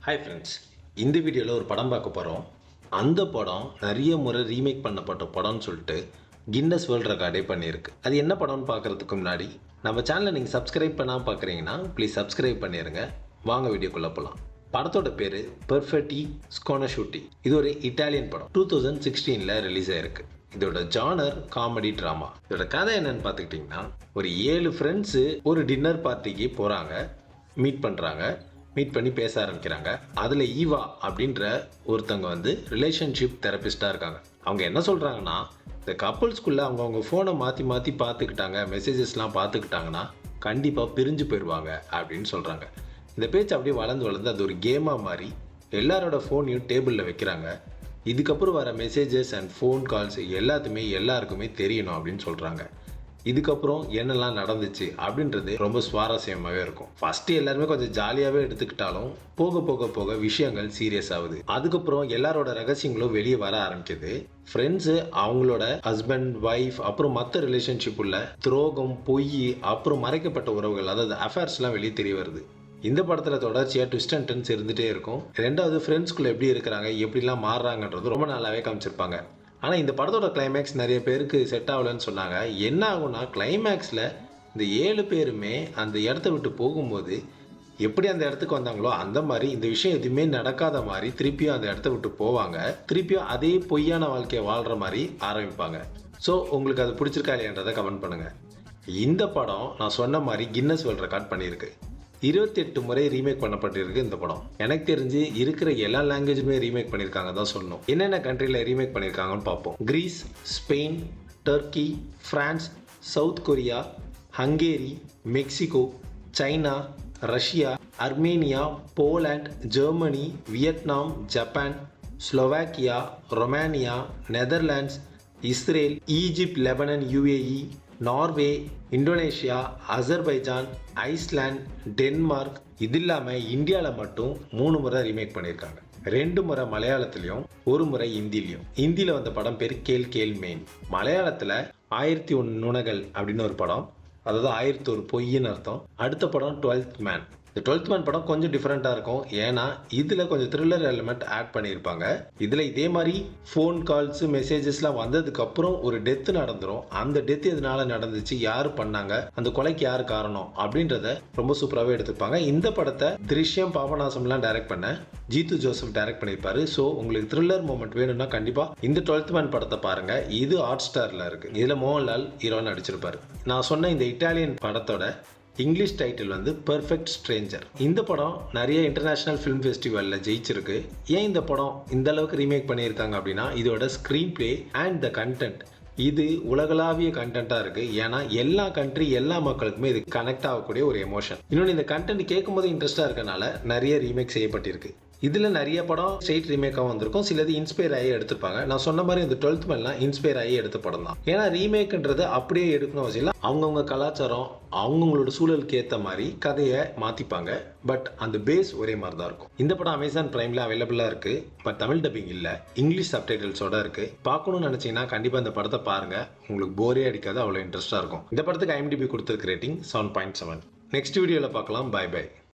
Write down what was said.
Hi friends, இந்த வீடியோவில் ஒரு படம் பார்க்க போகிறோம். அந்த படம் நிறைய முறை ரீமேக் பண்ணப்பட்ட படம்னு சொல்லிட்டு கின்னஸ் வேர்ல்ட் ரெக்கார்டே பண்ணியிருக்கு. அது என்ன படம்னு பார்க்குறதுக்கு முன்னாடி நம்ம சேனலை நீங்கள் சப்ஸ்கிரைப் பண்ணாமல் பார்க்குறீங்கன்னா ப்ளீஸ் சப்ஸ்கிரைப் பண்ணிடுங்க. வாங்க வீடியோக்குள்ளே போகலாம். படத்தோட பேர் பெர்ஃபெக்டி ஸ்கோனஷூட்டி. இது ஒரு இட்டாலியன் படம். 2016 ரிலீஸ் ஆயிருக்கு. இதோட ஜானர் காமெடி ட்ராமா. இதோட கதை என்னன்னு பார்த்துக்கிட்டிங்கன்னா, ஒரு 7 ஃப்ரெண்ட்ஸு ஒரு டின்னர் பார்ட்டிக்கு போகிறாங்க, மீட் பண்ணுறாங்க, மீட் பண்ணி பேச ஆரம்பிக்கிறாங்க. அதில் ஈவா அப்படின்ற ஒருத்தவங்க ரிலேஷன்ஷிப் தெரபிஸ்டாக இருக்காங்க. அவங்க என்ன சொல்கிறாங்கன்னா, இந்த கப்புள்ஸ்குள்ளே அவங்க ஃபோனை மாற்றி மாற்றி பார்த்துக்கிட்டாங்க, மெசேஜஸ்லாம் பார்த்துக்கிட்டாங்கன்னா கண்டிப்பாக பிரிஞ்சு போயிடுவாங்க அப்படின்னு சொல்கிறாங்க. இந்த பேச்சு அப்படியே வளர்ந்து அது ஒரு கேமாக மாறி எல்லாரோட ஃபோனையும் டேபிளில் வைக்கிறாங்க. இதுக்கப்புறம் வர மெசேஜஸ் அண்ட் ஃபோன் கால்ஸ் எல்லாத்துமே எல்லாருக்குமே தெரியணும் அப்படின்னு சொல்கிறாங்க. இதுக்கப்புறம் என்னெல்லாம் நடந்துச்சு அப்படின்றது ரொம்ப சுவாரஸ்யமாகவே இருக்கும். ஃபஸ்ட்டு எல்லாருமே கொஞ்சம் ஜாலியாகவே எடுத்துக்கிட்டாலும் போக போக போக விஷயங்கள் சீரியஸ் ஆகுது. அதுக்கப்புறம் எல்லாரோட ரகசியங்களும் வெளியே வர ஆரம்பிக்குது. ஃப்ரெண்ட்ஸு அவங்களோட ஹஸ்பண்ட், ஒய்ஃப், அப்புறம் மற்ற ரிலேஷன்ஷிப் உள்ள துரோகம், பொய், அப்புறம் மறைக்கப்பட்ட உறவுகள், அதாவது அஃபேர்ஸ்லாம் வெளியே தெரிய வருது. இந்த படத்தில் தொடர்ச்சியாக ட்விஸ்ட் அண்ட் டர்ன்ஸ் இருந்துகிட்டே இருக்கும். ரெண்டாவது, ஃப்ரெண்ட்ஸ்குள்ளே எப்படி இருக்கிறாங்க, எப்படிலாம் மாறுறாங்கன்றது ரொம்ப நல்லாவே காமிச்சிருப்பாங்க. ஆனால் இந்த படத்தோட கிளைமேக்ஸ் நிறைய பேருக்கு செட் ஆகலைன்னு சொன்னாங்க. என்ன ஆகும்னா, கிளைமேக்ஸில் இந்த 7 பேருமே அந்த இடத்த விட்டு போகும்போது எப்படி அந்த இடத்துக்கு வந்தாங்களோ அந்த மாதிரி இந்த விஷயம் எதுவுமே நடக்காத மாதிரி திருப்பியும் அந்த இடத்த விட்டு போவாங்க. திருப்பியும் அதே பொய்யான வாழ்க்கையை வாழ்கிற மாதிரி ஆரம்பிப்பாங்க. ஸோ உங்களுக்கு அது பிடிச்சிருக்கா இல்லையன்றதை கமெண்ட் பண்ணுங்கள். இந்த படம் நான் சொன்ன மாதிரி கின்னஸ் வேர்ல்ட் ரெக்கார்ட் பண்ணியிருக்கு. 28 முறை ரீமேக் பண்ணப்பட்டிருக்கு இந்த படம். எனக்கு தெரிஞ்சு இருக்கிற எல்லா லாங்குவேஜுமே ரீமேக் பண்ணியிருக்காங்க தான் சொல்லணும். என்னென்ன கண்ட்ரியில் ரீமேக் பண்ணியிருக்காங்கன்னு பார்ப்போம். Greece, Spain, Turkey, France, South Korea, Hungary, Mexico, China, Russia, Armenia, Poland, Germany, Vietnam, Japan, Slovakia, Romania, Netherlands, Israel, Egypt, Lebanon, UAE, Norway, Indonesia, Azerbaijan, Iceland, Denmark. இது இல்லாமல் இந்தியாவில் மட்டும் 3 முறை ரீமேக் பண்ணியிருக்காங்க. 2 முறை மலையாளத்துலேயும் 1 முறை ஹிந்திலையும். ஹிந்தியில் வந்த படம் பேர் கேல் கேல் மெயின். மலையாளத்தில் 1001 நுணகள் அப்படின்னு ஒரு படம், அதாவது 1001 பொய்ன்னு அர்த்தம். அடுத்த படம் 12th மேன். இந்த 12th மேன் படம் கொஞ்சம் டிஃப்ரெண்ட்டாக இருக்கும். ஏன்னா இதில் கொஞ்சம் த்ரில்லர் எலிமெண்ட் ஆட் பண்ணியிருப்பாங்க. இதில் இதே மாதிரி ஃபோன் கால்ஸு, மெசேஜஸ்லாம் வந்ததுக்கப்புறம் ஒரு டெத்து நடந்துடும். அந்த டெத்து எதனால நடந்துச்சு, யார் பண்ணாங்க, அந்த கொலைக்கு யார் காரணம் அப்படின்றத ரொம்ப சூப்பராகவே எடுத்துப்பாங்க. இந்த படத்தை திருஷ்யம், பாபநாசம்லாம் டைரக்ட் பண்ண ஜீத்து ஜோசப் டைரக்ட் பண்ணியிருப்பாரு. ஸோ உங்களுக்கு த்ரில்லர் மூமெண்ட் வேணும்னா கண்டிப்பாக இந்த 12th மேன் படத்தை பாருங்கள். இது ஹாட் ஸ்டாரில் இருக்குது. இதில் மோகன்லால் ஹீரோன்னு நடிச்சிருப்பாரு. நான் சொன்ன இந்த இட்டாலியன் படத்தோட இங்கிலீஷ் டைட்டில் பெர்ஃபெக்ட் ஸ்ட்ரேஞ்சர். இந்த படம் நிறைய இன்டர்நேஷ்னல் ஃபிலிம் ஃபெஸ்டிவலில் ஜெயிச்சிருக்கு. ஏன் இந்த படம் இந்த அளவுக்கு ரீமேக் பண்ணியிருக்காங்க அப்படின்னா, இதோட screen play and the content இது உலகளாவிய கண்டென்ட்டாக இருக்குது. ஏன்னா எல்லா கண்ட்ரி, எல்லா மக்களுக்குமே இது கனெக்ட் ஆகக்கூடிய ஒரு எமோஷன். இன்னொன்று, இந்த கண்டென்ட் கேட்கும்போது இன்ட்ரெஸ்ட்டாக இருக்கனால நிறைய ரீமேக் செய்யப்பட்டிருக்கு. இதில் நிறைய படம் ஸ்ட்ரெயிட் ரீமேக்காக வந்திருக்கும், சிலது இன்ஸ்பயர் ஆகி எடுத்துப்பாங்க. நான் சொன்ன மாதிரி இந்த 12th மேன்லாம் இன்ஸ்பயர் ஆகி எடுத்த படம் தான். ஏன்னா ரீமேக்ன்றது அப்படியே எடுக்கணும் அவசியம் இல்லை. அவங்கவுங்க கலாச்சாரம், அவங்கவுங்களோட சூழலுக்கு ஏற்ற மாதிரி கதையை மாற்றிப்பாங்க. பட் அந்த பேஸ் ஒரே மாதிரி தான் இருக்கும். இந்த படம் அமேசான் பிரைமில் அவைலபிளாக இருக்குது. பட் தமிழ் டப்பிங் இல்லை, இங்கிலீஷ் சப்டைட்டில்ஸோட இருக்குது. பார்க்கணும்னு நினச்சிங்கன்னா கண்டிப்பாக இந்த படத்தை பாருங்கள். உங்களுக்கு போரே அடிக்காது, அவ்வளோ இன்ட்ரெஸ்ட்டாக இருக்கும். இந்த படத்துக்கு IMDb கொடுத்துருக்கு ரேட்டிங் 7.7. நெக்ஸ்ட் வீடியோவில் பார்க்கலாம். Bye by.